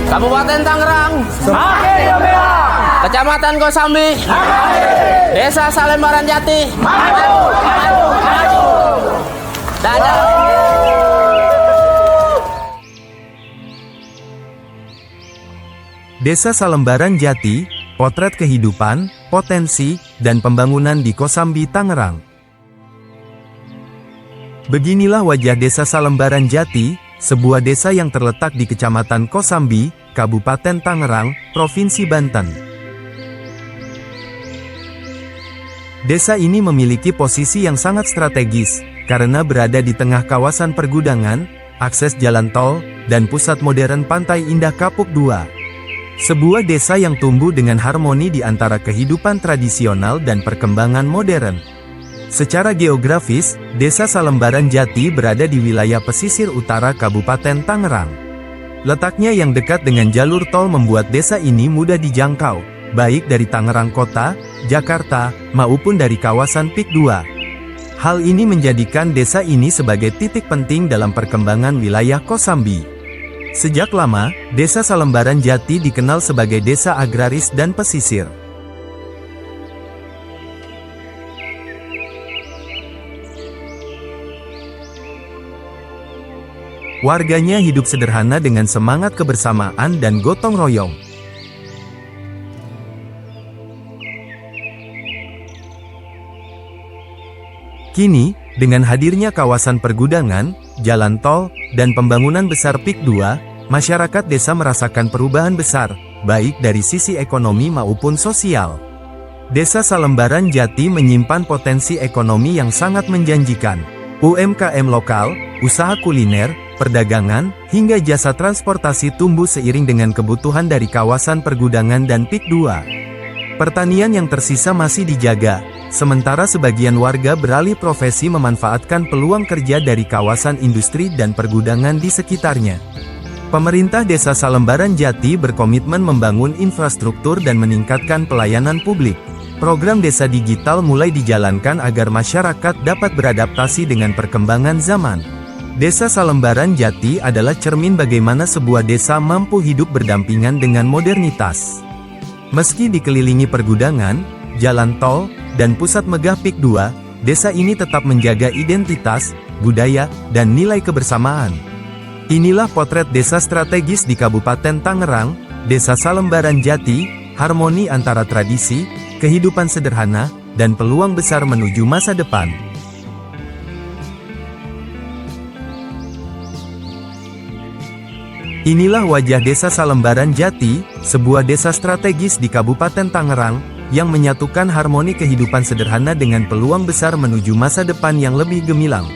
Kabupaten Tangerang, Semakin gemilang. Kecamatan Kosambi, Desa Salembaran Jati, Maju, maju, maju. Dadah. Desa Salembaran Jati, potret kehidupan, potensi, dan pembangunan di Kosambi, Tangerang. Beginilah wajah Desa Salembaran Jati, sebuah desa yang terletak di Kecamatan Kosambi, Kabupaten Tangerang, Provinsi Banten. Desa ini memiliki posisi yang sangat strategis, karena berada di tengah kawasan pergudangan, akses jalan tol, dan pusat modern Pantai Indah Kapuk II. Sebuah desa yang tumbuh dengan harmoni di antara kehidupan tradisional dan perkembangan modern. Secara geografis, Desa Salembaran Jati berada di wilayah pesisir utara Kabupaten Tangerang. Letaknya yang dekat dengan jalur tol membuat desa ini mudah dijangkau, baik dari Tangerang Kota, Jakarta, maupun dari kawasan Pik 2. Hal ini menjadikan desa ini sebagai titik penting dalam perkembangan wilayah Kosambi. Sejak lama, Desa Salembaran Jati dikenal sebagai desa agraris dan pesisir. Warganya hidup sederhana dengan semangat kebersamaan dan gotong royong. Kini, dengan hadirnya kawasan pergudangan, jalan tol, dan pembangunan besar Pik 2, masyarakat desa merasakan perubahan besar, baik dari sisi ekonomi maupun sosial. Desa Salembaran Jati menyimpan potensi ekonomi yang sangat menjanjikan. UMKM lokal, usaha kuliner, perdagangan, hingga jasa transportasi tumbuh seiring dengan kebutuhan dari kawasan pergudangan dan Pik 2. Pertanian yang tersisa masih dijaga, sementara sebagian warga beralih profesi memanfaatkan peluang kerja dari kawasan industri dan pergudangan di sekitarnya. Pemerintah Desa Salembaran Jati berkomitmen membangun infrastruktur dan meningkatkan pelayanan publik. Program desa digital mulai dijalankan agar masyarakat dapat beradaptasi dengan perkembangan zaman. Desa Salembaran Jati adalah cermin bagaimana sebuah desa mampu hidup berdampingan dengan modernitas. Meski dikelilingi pergudangan, jalan tol, dan pusat megah Pik 2, desa ini tetap menjaga identitas, budaya, dan nilai kebersamaan. Inilah potret desa strategis di Kabupaten Tangerang, Desa Salembaran Jati, harmoni antara tradisi, kehidupan sederhana, dan peluang besar menuju masa depan. Inilah wajah Desa Salembaran Jati, sebuah desa strategis di Kabupaten Tangerang, yang menyatukan harmoni kehidupan sederhana dengan peluang besar menuju masa depan yang lebih gemilang.